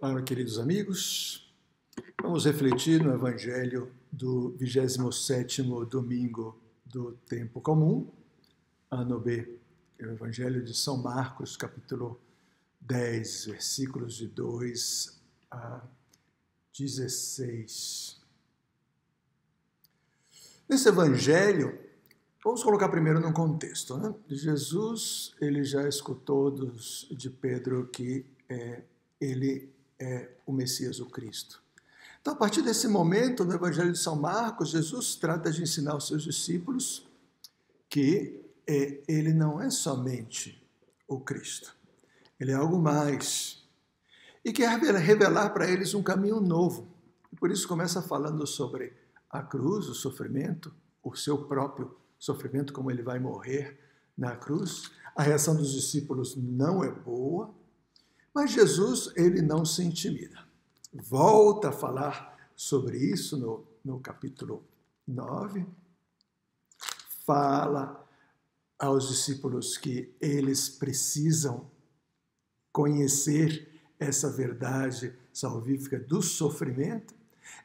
Olá, queridos amigos. Vamos refletir no Evangelho do 27º domingo do Tempo Comum, ano B. É o Evangelho de São Marcos, capítulo 10, versículos de 2 a 16. Nesse Evangelho, vamos colocar primeiro num contexto, né? Jesus, ele já escutou de Pedro que ele é o Messias, o Cristo. Então, a partir desse momento, no Evangelho de São Marcos, Jesus trata de ensinar aos seus discípulos que ele não é somente o Cristo, ele é algo mais. E quer revelar para eles um caminho novo. E por isso começa falando sobre a cruz, o sofrimento, o seu próprio sofrimento, como ele vai morrer na cruz. A reação dos discípulos não é boa, mas Jesus, ele não se intimida. Volta a falar sobre isso no capítulo 9. Fala aos discípulos que eles precisam conhecer essa verdade salvífica do sofrimento.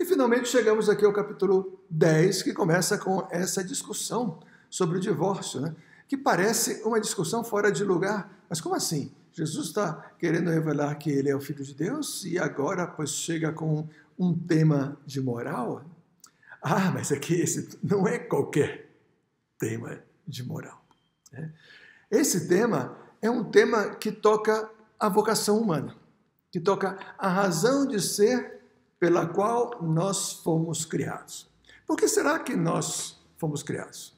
E finalmente chegamos aqui ao capítulo 10, que começa com essa discussão sobre o divórcio, né? Que parece uma discussão fora de lugar. Mas como assim? Jesus está querendo revelar que ele é o Filho de Deus e agora pois chega com um tema de moral? Ah, mas aqui esse não é qualquer tema de moral. Né? Esse tema é um tema que toca a vocação humana, que toca a razão de ser pela qual nós fomos criados. Por que será que nós fomos criados?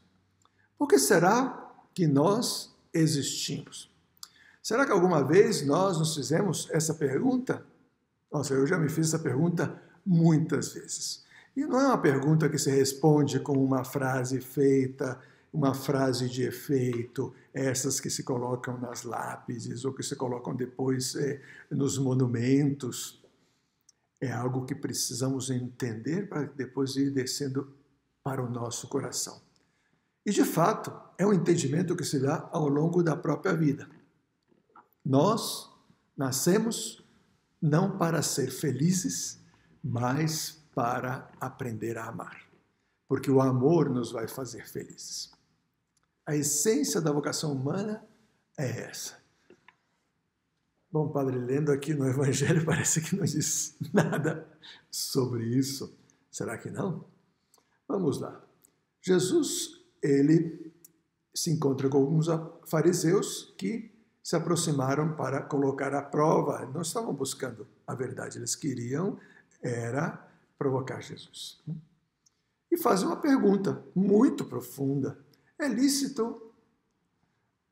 Por que será que nós existimos? Será que alguma vez nós nos fizemos essa pergunta? Nossa, eu já me fiz essa pergunta muitas vezes. E não é uma pergunta que se responde com uma frase feita, uma frase de efeito, essas que se colocam nas lápides ou que se colocam depois nos monumentos. É algo que precisamos entender para depois ir descendo para o nosso coração. E, de fato, é um entendimento que se dá ao longo da própria vida. Nós nascemos não para ser felizes, mas para aprender a amar. Porque o amor nos vai fazer felizes. A essência da vocação humana é essa. Bom, padre, lendo aqui no Evangelho, parece que não diz nada sobre isso. Será que não? Vamos lá. Jesus, ele se encontra com alguns fariseus que se aproximaram para colocar à prova. Não estavam buscando a verdade, eles queriam era provocar Jesus. E fazem uma pergunta muito profunda. É lícito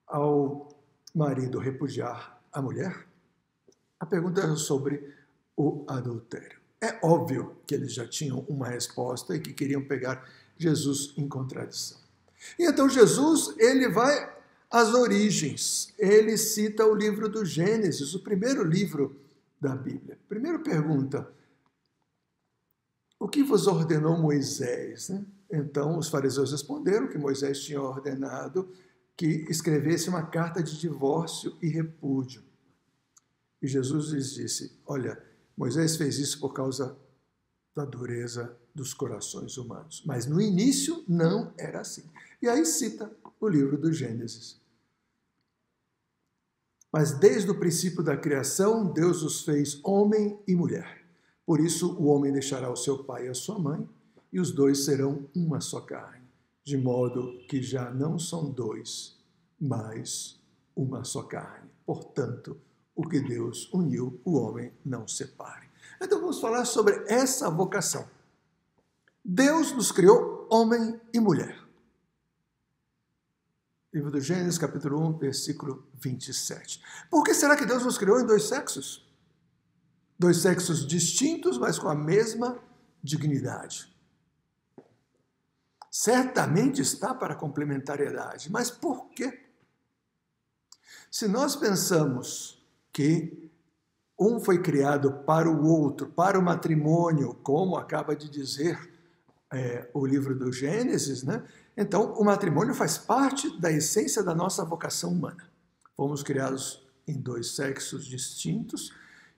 ao marido repudiar a mulher? A pergunta é sobre o adultério. É óbvio que eles já tinham uma resposta e que queriam pegar Jesus em contradição. E então Jesus, ele vai às origens. Ele cita o livro do Gênesis, o primeiro livro da Bíblia. Primeiro pergunta, o que vos ordenou Moisés? Né? Então os fariseus responderam que Moisés tinha ordenado que escrevesse uma carta de divórcio e repúdio. E Jesus lhes disse, olha, Moisés fez isso por causa da dureza dos corações humanos. Mas no início não era assim. E aí cita o livro do Gênesis. Mas desde o princípio da criação, Deus os fez homem e mulher. Por isso o homem deixará o seu pai e a sua mãe, e os dois serão uma só carne, de modo que já não são dois, mas uma só carne. Portanto, o que Deus uniu, o homem não separe. Então vamos falar sobre essa vocação. Deus nos criou homem e mulher. Livro do Gênesis, capítulo 1, versículo 27. Por que será que Deus nos criou em dois sexos? Dois sexos distintos, mas com a mesma dignidade. Certamente está para a complementariedade, mas por quê? Se nós pensamos que um foi criado para o outro, para o matrimônio, como acaba de dizer o livro do Gênesis, né? Então o matrimônio faz parte da essência da nossa vocação humana. Fomos criados em dois sexos distintos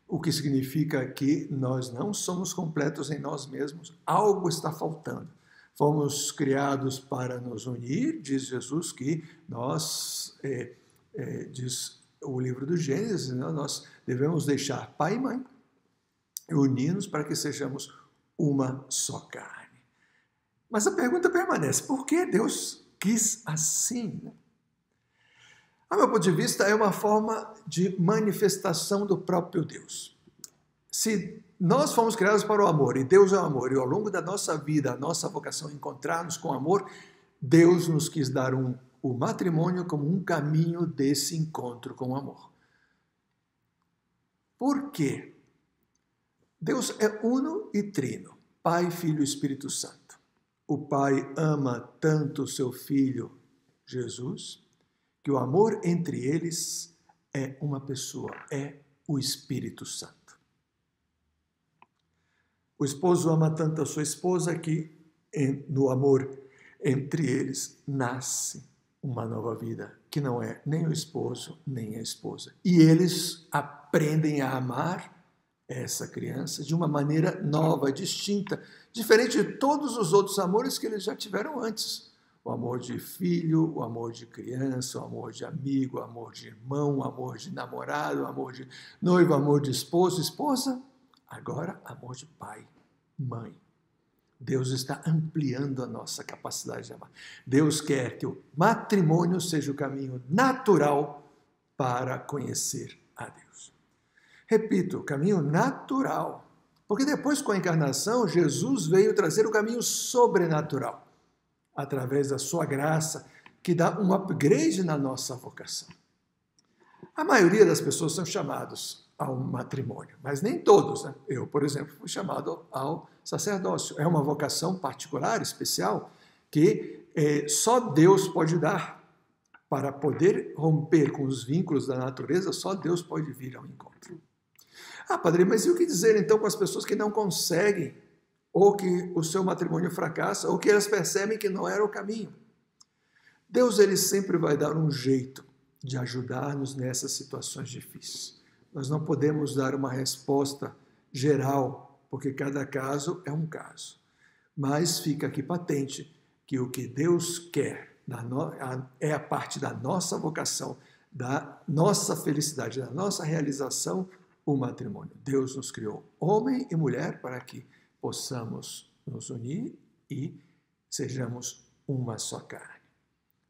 o que significa que nós não somos completos em nós mesmos, algo está faltando. Fomos criados para nos unir, diz Jesus que nós, diz o livro do Gênesis, né, nós devemos deixar pai e mãe e unir-nos para que sejamos uma só carne. Mas a pergunta permanece, por que Deus quis assim? A meu ponto de vista, é uma forma de manifestação do próprio Deus. Se nós fomos criados para o amor, e Deus é o amor, e ao longo da nossa vida, a nossa vocação é encontrar-nos com amor, Deus nos quis dar o matrimônio como um caminho desse encontro com o amor. Por quê? Deus é uno e trino, Pai, Filho e Espírito Santo. O Pai ama tanto o seu Filho, Jesus, que o amor entre eles é uma pessoa, é o Espírito Santo. O esposo ama tanto a sua esposa que no amor entre eles nasce uma nova vida, que não é nem o esposo nem a esposa. E eles aprendem a amar essa criança de uma maneira nova, distinta, diferente de todos os outros amores que eles já tiveram antes. O amor de filho, o amor de criança, o amor de amigo, o amor de irmão, o amor de namorado, o amor de noivo, o amor de esposo, esposa. Agora, amor de pai, mãe. Deus está ampliando a nossa capacidade de amar. Deus quer que o matrimônio seja o caminho natural para conhecer a Deus. Repito, o caminho natural. Porque depois, com a encarnação, Jesus veio trazer o caminho sobrenatural, através da sua graça, que dá um upgrade na nossa vocação. A maioria das pessoas são chamados ao matrimônio, mas nem todos, né? Eu, por exemplo, fui chamado ao sacerdócio. É uma vocação particular, especial, que só Deus pode dar. Para poder romper com os vínculos da natureza, só Deus pode vir ao encontro. Ah, padre, mas e o que dizer então com as pessoas que não conseguem, ou que o seu matrimônio fracassa, ou que elas percebem que não era o caminho? Deus, ele sempre vai dar um jeito de ajudar-nos nessas situações difíceis. Nós não podemos dar uma resposta geral, porque cada caso é um caso. Mas fica aqui patente que o que Deus quer é a parte da nossa vocação, da nossa felicidade, da nossa realização, o matrimônio. Deus nos criou homem e mulher para que possamos nos unir e sejamos uma só carne.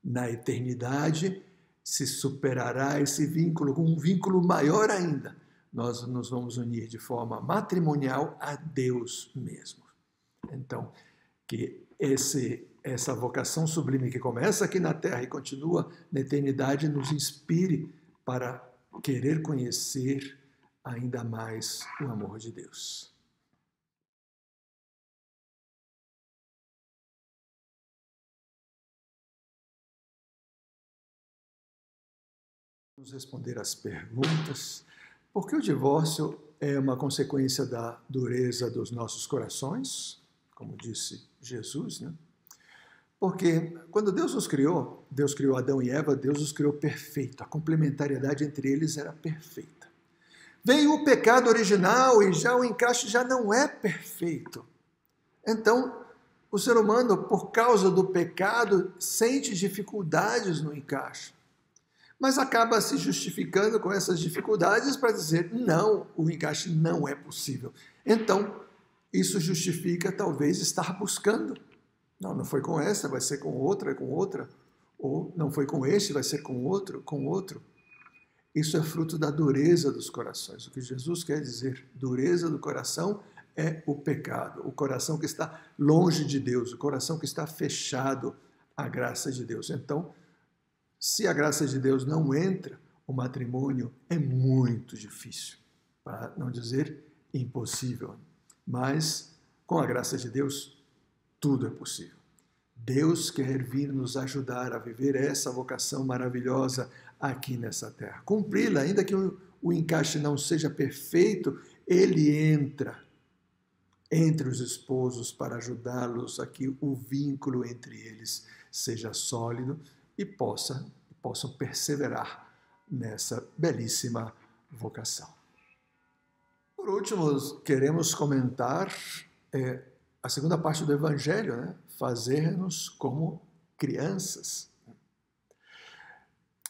Na eternidade se superará esse vínculo com um vínculo maior ainda. Nós nos vamos unir de forma matrimonial a Deus mesmo. Então, que essa vocação sublime que começa aqui na Terra e continua na eternidade nos inspire para querer conhecer ainda mais o amor de Deus. Vamos responder às perguntas. Por que o divórcio é uma consequência da dureza dos nossos corações? Como disse Jesus, né? Porque quando Deus criou Adão e Eva, Deus os criou perfeito. A complementariedade entre eles era perfeita. Veio o pecado original e já o encaixe já não é perfeito. Então, o ser humano, por causa do pecado, sente dificuldades no encaixe. Mas acaba se justificando com essas dificuldades para dizer, não, o encaixe não é possível. Então, isso justifica talvez estar buscando. Não foi com essa, vai ser com outra. Ou não foi com este, vai ser com outro. Isso é fruto da dureza dos corações. O que Jesus quer dizer, dureza do coração, é o pecado. O coração que está longe de Deus, o coração que está fechado à graça de Deus. Então, se a graça de Deus não entra, o matrimônio é muito difícil, para não dizer impossível. Mas, com a graça de Deus, tudo é possível. Deus quer vir nos ajudar a viver essa vocação maravilhosa aqui nessa terra. Cumpri-la, ainda que o encaixe não seja perfeito, ele entra entre os esposos para ajudá-los a que o vínculo entre eles seja sólido e possam perseverar nessa belíssima vocação. Por último, queremos comentar a segunda parte do Evangelho, né? Fazer-nos como crianças.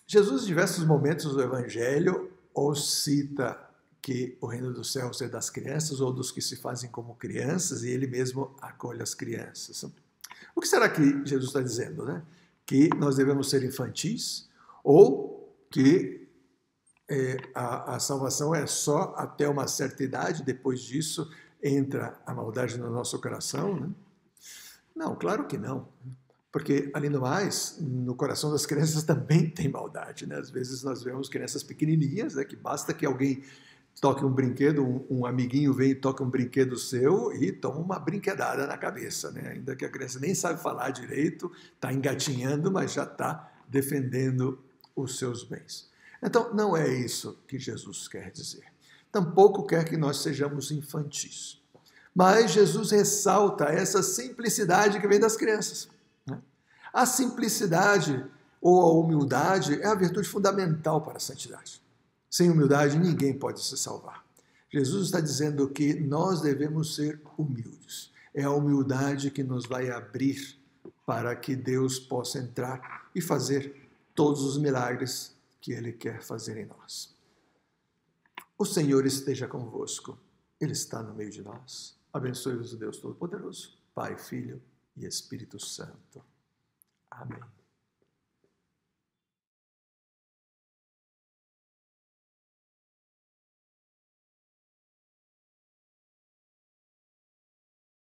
Jesus, em diversos momentos do Evangelho, ou cita que o reino dos céus é das crianças ou dos que se fazem como crianças, e ele mesmo acolhe as crianças. O que será que Jesus está dizendo, né? Que nós devemos ser infantis ou que a salvação é só até uma certa idade, depois disso entra a maldade no nosso coração, né? Não, claro que não. Porque, além do mais, no coração das crianças também tem maldade, né? Às vezes nós vemos crianças pequenininhas, né, que basta que alguém toque um brinquedo, um amiguinho vem e toca um brinquedo seu e toma uma brinquedada na cabeça, né? Ainda que a criança nem sabe falar direito, está engatinhando, mas já está defendendo os seus bens. Então, não é isso que Jesus quer dizer. Tampouco quer que nós sejamos infantis. Mas Jesus ressalta essa simplicidade que vem das crianças. A simplicidade ou a humildade é a virtude fundamental para a santidade. Sem humildade, ninguém pode se salvar. Jesus está dizendo que nós devemos ser humildes. É a humildade que nos vai abrir para que Deus possa entrar e fazer todos os milagres que Ele quer fazer em nós. O Senhor esteja convosco. Ele está no meio de nós. Abençoe-vos o Deus Todo-Poderoso, Pai, Filho e Espírito Santo. Amém.